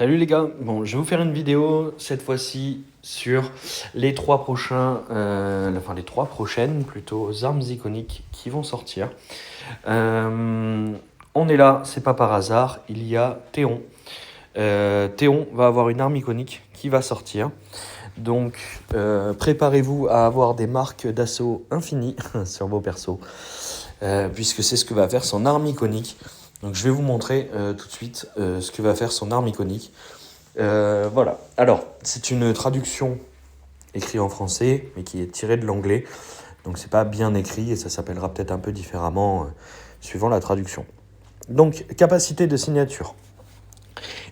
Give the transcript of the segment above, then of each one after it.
Salut les gars, bon je vais vous faire une vidéo cette fois-ci sur les trois prochaines plutôt armes iconiques qui vont sortir. On est là, c'est pas par hasard, il y a Théon. Théon va avoir une arme iconique qui va sortir. Donc préparez-vous à avoir des marques d'assaut infinies sur vos persos, puisque c'est ce que va faire son arme iconique. Donc je vais vous montrer tout de suite ce que va faire son arme iconique. Voilà, alors c'est une traduction écrite en français mais qui est tirée de l'anglais, donc c'est pas bien écrit et ça s'appellera peut-être un peu différemment suivant la traduction. Donc capacité de signature,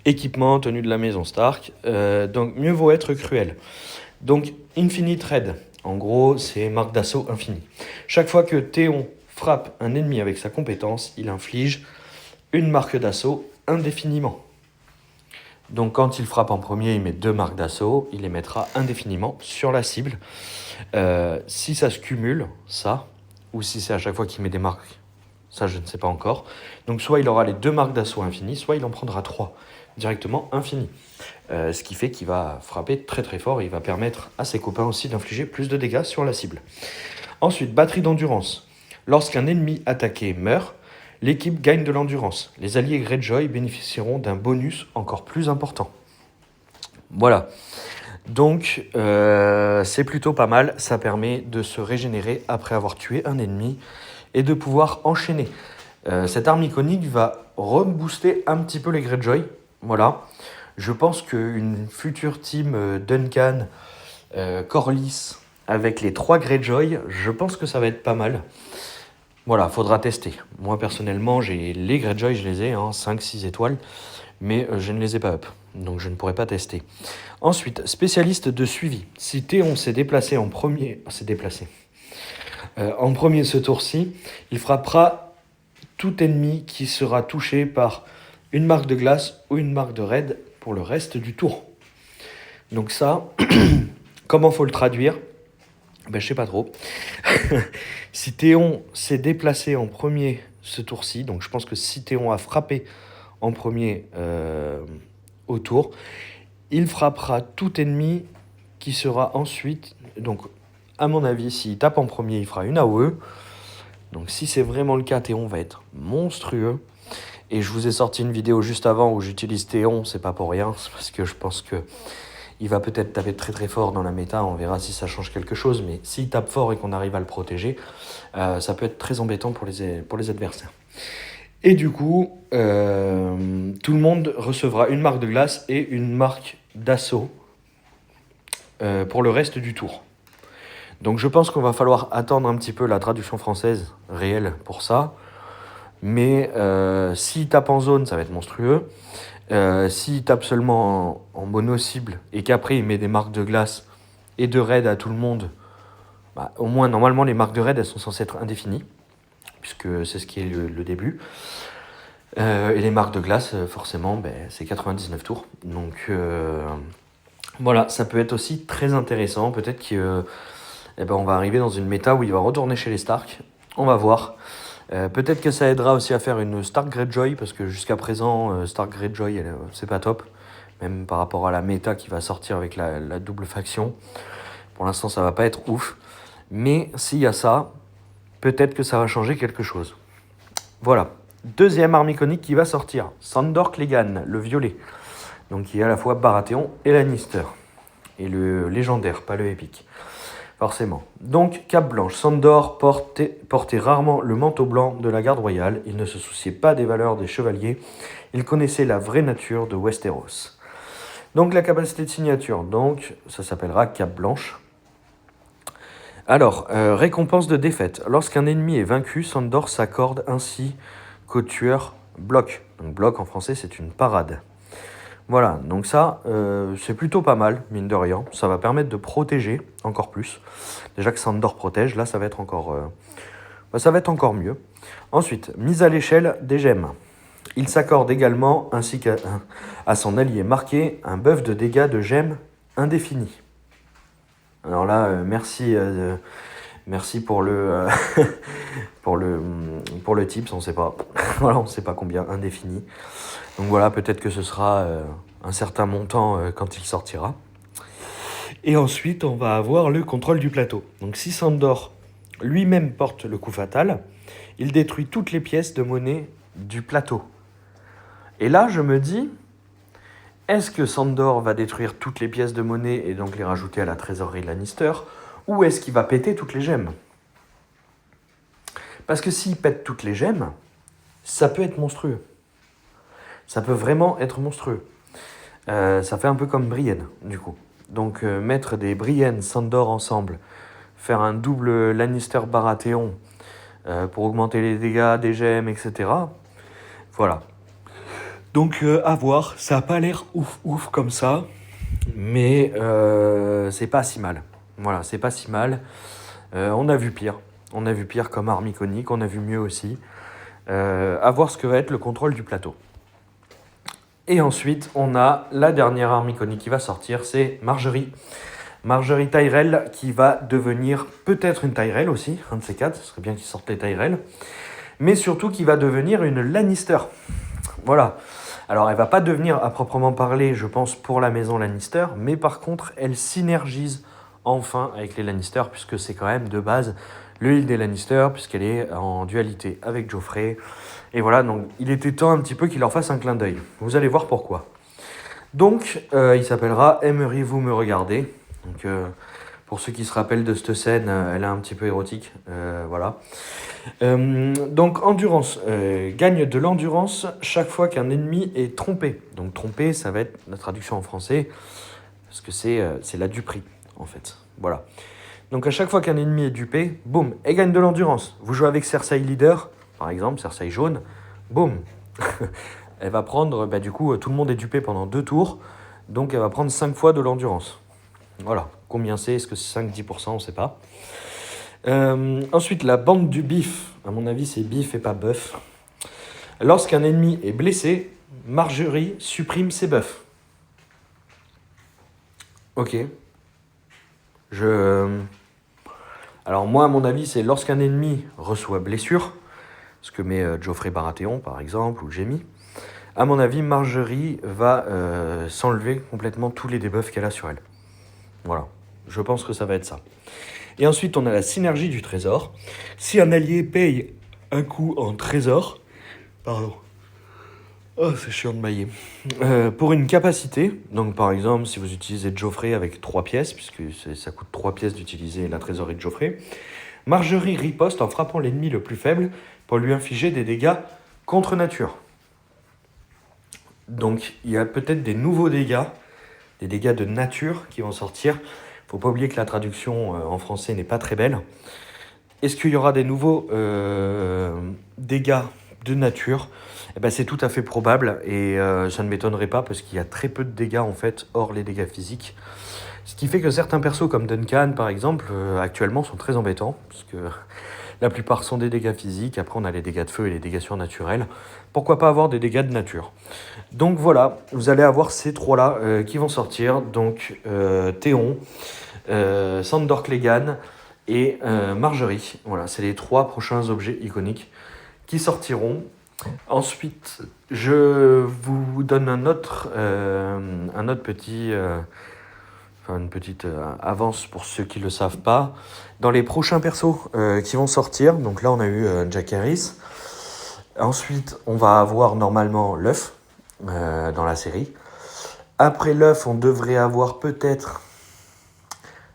équipement, tenue de la maison Stark, donc mieux vaut être cruel. Donc Infinite Raid, en gros c'est marque d'assaut infinie. Chaque fois que Théon frappe un ennemi avec sa compétence, il inflige une marque d'assaut indéfiniment. Donc quand il frappe en premier, il met 2 marques d'assaut, il les mettra indéfiniment sur la cible. Si ça se cumule, ça, ou si c'est à chaque fois qu'il met des marques, ça je ne sais pas encore. Donc soit il aura les 2 marques d'assaut infinies, soit il en prendra 3 directement infinies. Ce qui fait qu'il va frapper très très fort et il va permettre à ses copains aussi d'infliger plus de dégâts sur la cible. Ensuite, batterie d'endurance. Lorsqu'un ennemi attaqué meurt, l'équipe gagne de l'endurance. Les alliés Greyjoy bénéficieront d'un bonus encore plus important. Voilà. Donc, c'est plutôt pas mal. Ça permet de se régénérer après avoir tué un ennemi et de pouvoir enchaîner. Cette arme iconique va rebooster un petit peu les Greyjoy. Voilà. Je pense qu'une future team Duncan, Corlys, avec les 3 Greyjoy, je pense que ça va être pas mal. Voilà, faudra tester. Moi, personnellement, j'ai les Greyjoy, je les ai, 5-6 étoiles, mais je ne les ai pas up, donc je ne pourrai pas tester. Ensuite, spécialiste de suivi. Si Théon s'est déplacé en premier... en premier ce tour-ci, il frappera tout ennemi qui sera touché par une marque de glace ou une marque de raid pour le reste du tour. Donc ça, comment faut le traduire ? Ben, je sais pas trop. Si Théon s'est déplacé en premier ce tour-ci, donc je pense que si Théon a frappé en premier au tour, il frappera tout ennemi qui sera ensuite... Donc, à mon avis, s'il tape en premier, il fera une AOE. Donc, si c'est vraiment le cas, Théon va être monstrueux. Et je vous ai sorti une vidéo juste avant où j'utilise Théon, c'est pas pour rien, c'est parce que je pense que il va peut-être taper très très fort dans la méta, on verra si ça change quelque chose, mais s'il tape fort et qu'on arrive à le protéger, ça peut être très embêtant pour les adversaires. Et du coup, tout le monde recevra une marque de glace et une marque d'assaut pour le reste du tour. Donc je pense qu'on va falloir attendre un petit peu la traduction française réelle pour ça, mais s'il tape en zone, ça va être monstrueux. S'il tape seulement en mono-cible et qu'après il met des marques de glace et de raid à tout le monde, bah, au moins normalement les marques de raid elles sont censées être indéfinies, puisque c'est ce qui est le début. Et les marques de glace, forcément, c'est 99 tours. Donc voilà, ça peut être aussi très intéressant. Peut-être qu'on va arriver dans une méta où il va retourner chez les Stark. On va voir. Peut-être que ça aidera aussi à faire une Stark Greyjoy, parce que jusqu'à présent, Stark Greyjoy, c'est pas top. Même par rapport à la méta qui va sortir avec la double faction. Pour l'instant, ça va pas être ouf. Mais s'il y a ça, peut-être que ça va changer quelque chose. Voilà. Deuxième arme iconique qui va sortir. Sandor Clegane, le violet. Donc qui est à la fois Baratheon et Lannister. Et le légendaire, pas le épique. Forcément. Donc, cape blanche. Sandor portait rarement le manteau blanc de la garde royale. Il ne se souciait pas des valeurs des chevaliers. Il connaissait la vraie nature de Westeros. Donc, la capacité de signature. Donc, ça s'appellera cape blanche. Alors, récompense de défaite. Lorsqu'un ennemi est vaincu, Sandor s'accorde ainsi qu'au tueur bloc. Donc, bloc en français, c'est une parade. Voilà, donc ça, c'est plutôt pas mal, mine de rien. Ça va permettre de protéger encore plus. Déjà que Sandor protège, là, ça va être encore mieux. Ensuite, mise à l'échelle des gemmes. Il s'accorde également, ainsi qu'à son allié marqué, un buff de dégâts de gemmes indéfini. Alors là, merci pour le pour le tips, on sait pas. Voilà, on sait pas combien, indéfini. Donc voilà, peut-être que ce sera un certain montant quand il sortira. Et ensuite, on va avoir le contrôle du plateau. Donc si Sandor lui-même porte le coup fatal, il détruit toutes les pièces de monnaie du plateau. Et là, je me dis, est-ce que Sandor va détruire toutes les pièces de monnaie et donc les rajouter à la trésorerie de Lannister, ou est-ce qu'il va péter toutes les gemmes? Parce que s'il pète toutes les gemmes, ça peut être monstrueux. Ça peut vraiment être monstrueux. Ça fait un peu comme Brienne, du coup. Donc mettre des Brienne, Sandor ensemble, faire un double Lannister-Baratheon pour augmenter les dégâts des gemmes, etc. Voilà. Donc à voir, ça n'a pas l'air ouf comme ça, mais c'est pas si mal. Voilà, c'est pas si mal. On a vu pire. On a vu pire comme arme iconique, on a vu mieux aussi. À voir ce que va être le contrôle du plateau. Et ensuite, on a la dernière arme iconique qui va sortir, c'est Marjorie. Marjorie Tyrell qui va devenir peut-être une Tyrell aussi, un de ces quatre, ce serait bien qu'ils sortent les Tyrell. Mais surtout qui va devenir une Lannister. Voilà. Alors elle va pas devenir à proprement parler, je pense, pour la maison Lannister, mais par contre, elle synergise enfin avec les Lannister, puisque c'est quand même de base le île des Lannister, puisqu'elle est en dualité avec Joffrey. Et voilà, donc il était temps un petit peu qu'il leur fasse un clin d'œil. Vous allez voir pourquoi. Donc, il s'appellera « Aimeriez-vous me regarder ?» Donc, pour ceux qui se rappellent de cette scène, elle est un petit peu érotique. Voilà. Donc, endurance. Gagne de l'endurance chaque fois qu'un ennemi est trompé. Donc, trompé, ça va être la traduction en français, parce que c'est la duperie, en fait. Voilà. Donc, à chaque fois qu'un ennemi est dupé, boum, elle gagne de l'endurance. Vous jouez avec Cersei leader, par exemple, Cersei jaune, boum. Elle va prendre, du coup, tout le monde est dupé pendant 2 tours, donc elle va prendre 5 fois de l'endurance. Voilà. Combien c'est? Est-ce que c'est 5-10%? On ne sait pas. Ensuite, la bande du bif. À mon avis, c'est bif et pas bœuf. Lorsqu'un ennemi est blessé, Marjorie supprime ses buffs. Ok. Alors moi, à mon avis, c'est lorsqu'un ennemi reçoit blessure, ce que met Joffrey Baratheon, par exemple, ou Jaime. À mon avis, Marjorie va s'enlever complètement tous les debuffs qu'elle a sur elle. Voilà. Je pense que ça va être ça. Et ensuite, on a la synergie du trésor. Si un allié paye un coup en trésor... Pardon. Oh, c'est chiant de mailler. Pour une capacité, donc par exemple, si vous utilisez Joffrey avec 3 pièces, puisque ça coûte 3 pièces d'utiliser la trésorerie de Joffrey, Marjorie riposte en frappant l'ennemi le plus faible pour lui infliger des dégâts contre nature. Donc, il y a peut-être des nouveaux dégâts, des dégâts de nature qui vont sortir. Faut pas oublier que la traduction en français n'est pas très belle. Est-ce qu'il y aura des nouveaux dégâts de nature? C'est tout à fait probable et ça ne m'étonnerait pas parce qu'il y a très peu de dégâts en fait, hors les dégâts physiques. Ce qui fait que certains persos comme Duncan par exemple, actuellement sont très embêtants parce que la plupart sont des dégâts physiques. Après on a les dégâts de feu et les dégâts surnaturels. Pourquoi pas avoir des dégâts de nature? Donc voilà, vous allez avoir ces trois-là qui vont sortir. Donc Théon, Sandor Clegane et Marjorie. Voilà, c'est les 3 prochains objets iconiques qui sortiront. Ensuite, je vous donne un autre petit... une petite avance pour ceux qui ne le savent pas. Dans les prochains persos qui vont sortir, donc là on a eu Jack Harris. Ensuite, on va avoir normalement l'œuf dans la série. Après l'œuf, on devrait avoir peut-être,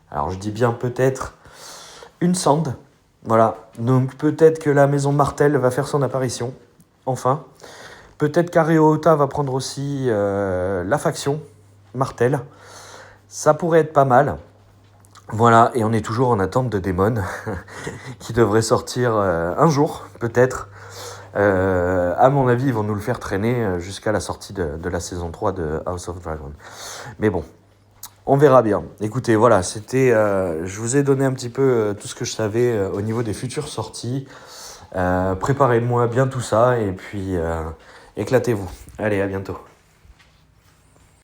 alors je dis bien peut-être, une Sand. Voilà, donc peut-être que la maison Martell va faire son apparition, enfin. Peut-être qu'Areota va prendre aussi la faction Martell. Ça pourrait être pas mal. Voilà, et on est toujours en attente de Daemon, qui devrait sortir un jour, peut-être. À mon avis, ils vont nous le faire traîner jusqu'à la sortie de la saison 3 de House of Dragon. Mais bon, on verra bien. Écoutez, voilà, c'était... je vous ai donné un petit peu tout ce que je savais au niveau des futures sorties. Préparez-moi bien tout ça, et puis éclatez-vous. Allez, à bientôt.